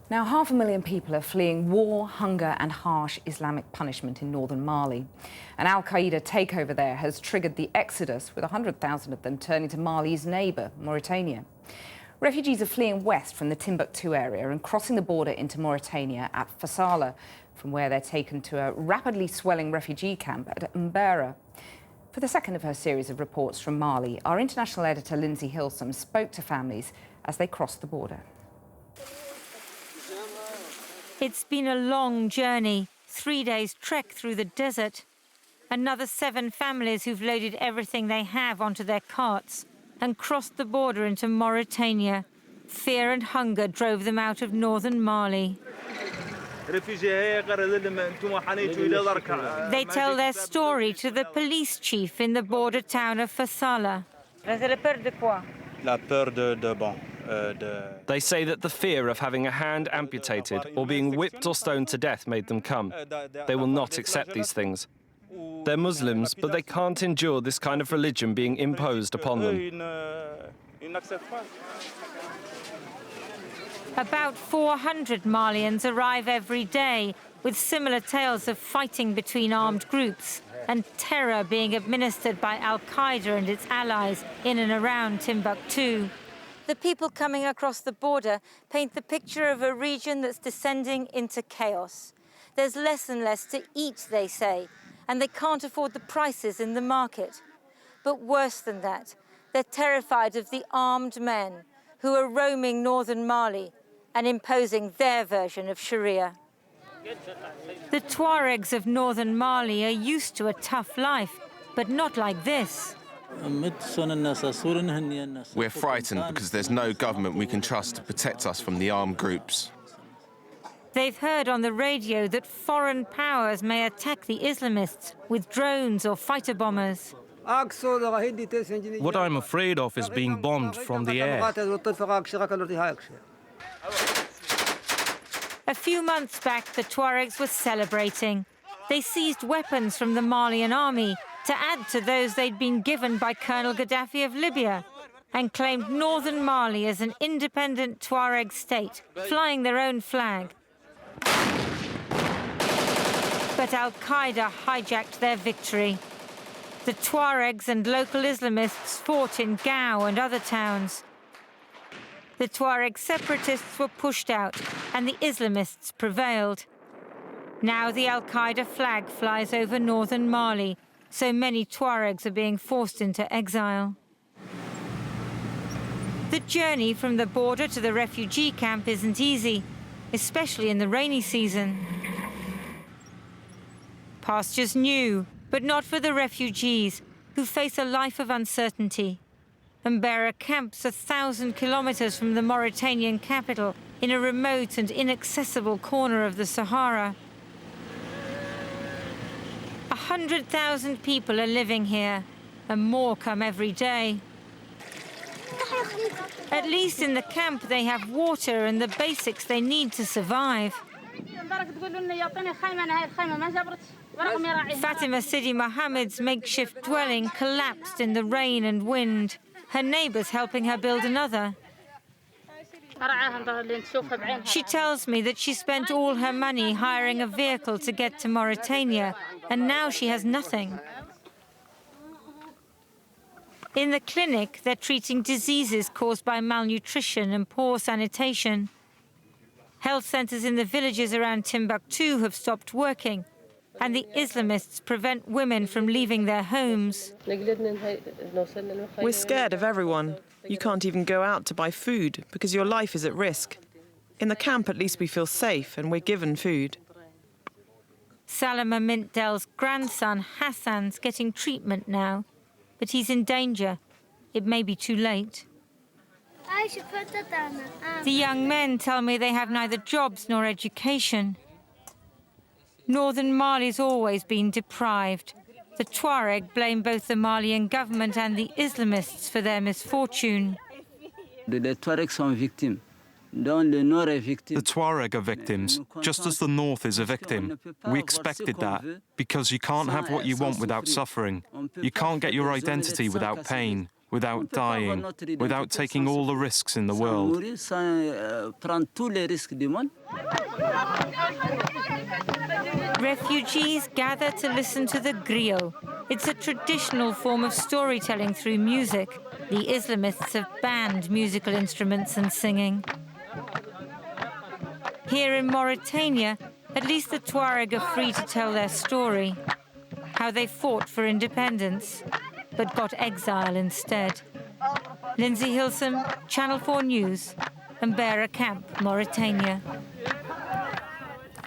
Now, 500,000 people are fleeing war, hunger and harsh Islamic punishment in northern Mali. An al-qaeda takeover there has triggered the exodus, with 100,000 of them turning to Mali's neighbour, Mauritania. Refugees are fleeing west from the Timbuktu area and crossing the border into Mauritania at Fassala, from where they're taken to a rapidly swelling refugee camp at Mbera. For the second of her series of reports from Mali, our international editor Lindsay Hilsum spoke to families as they crossed the border. It's been a long journey, 3 days trek through the desert. Another 7 families who've loaded everything they have onto their carts and crossed the border into Mauritania. Fear and hunger drove them out of northern Mali. They tell their story to the police chief in the border town of Fassala. They say that the fear of having a hand amputated or being whipped or stoned to death made them come. They will not accept these things. They're Muslims, but they can't endure this kind of religion being imposed upon them. About 400 Malians arrive every day, with similar tales of fighting between armed groups and terror being administered by al-qaeda and its allies in and around Timbuktu. The people coming across the border paint the picture of a region that's descending into chaos. There's less and less to eat, they say, and they can't afford the prices in the market. But worse than that, they're terrified of the armed men who are roaming northern Mali and imposing their version of Sharia. The Tuaregs of northern Mali are used to a tough life, but not like this. We're frightened because there's no government we can trust to protect us from the armed groups. They've heard on the radio that foreign powers may attack the Islamists with drones or fighter bombers. What I'm afraid of is being bombed from the air. A few months back, the Tuaregs were celebrating. They seized weapons from the Malian army to add to those they'd been given by Colonel Gaddafi of Libya, and claimed northern Mali as an independent Tuareg state, flying their own flag. But al-qaeda hijacked their victory. The Tuaregs and local Islamists fought in Gao and other towns. The Tuareg separatists were pushed out, and the Islamists prevailed. Now the al-qaeda flag flies over northern Mali, so many Tuaregs are being forced into exile. The journey from the border to the refugee camp isn't easy, especially in the rainy season. Pastures new, but not for the refugees, who face a life of uncertainty. Mbera camps 1,000 kilometers from the Mauritanian capital, in a remote and inaccessible corner of the Sahara. 100,000 people are living here, and more come every day. At least in the camp they have water and the basics they need to survive. Fatima Sidi Mohammed's makeshift dwelling collapsed in the rain and wind. Her neighbours helping her build another. She tells me that she spent all her money hiring a vehicle to get to Mauritania, and now she has nothing. In the clinic, they're treating diseases caused by malnutrition and poor sanitation. Health centres in the villages around Timbuktu have stopped working, and the Islamists prevent women from leaving their homes. We're scared of everyone. You can't even go out to buy food because your life is at risk. In the camp, at least we feel safe and we're given food. Salama Mintdel's grandson, Hassan's getting treatment now, but he's in danger. It may be too late. The young men tell me they have neither jobs nor education. Northern Mali's always been deprived. The Tuareg blame both the Malian government and the Islamists for their misfortune. The Tuaregs are victims, just as the North is a victim. We expected that, because you can't have what you want without suffering. You can't get your identity without pain. without dying, without taking all the risks in the world. Refugees gather to listen to the griot. It's a traditional form of storytelling through music. The Islamists have banned musical instruments and singing. Here in Mauritania, at least the Tuareg are free to tell their story, how they fought for independence, but got exile instead. Lindsay Hilsum, Channel 4 News, Mbera Camp, Mauritania.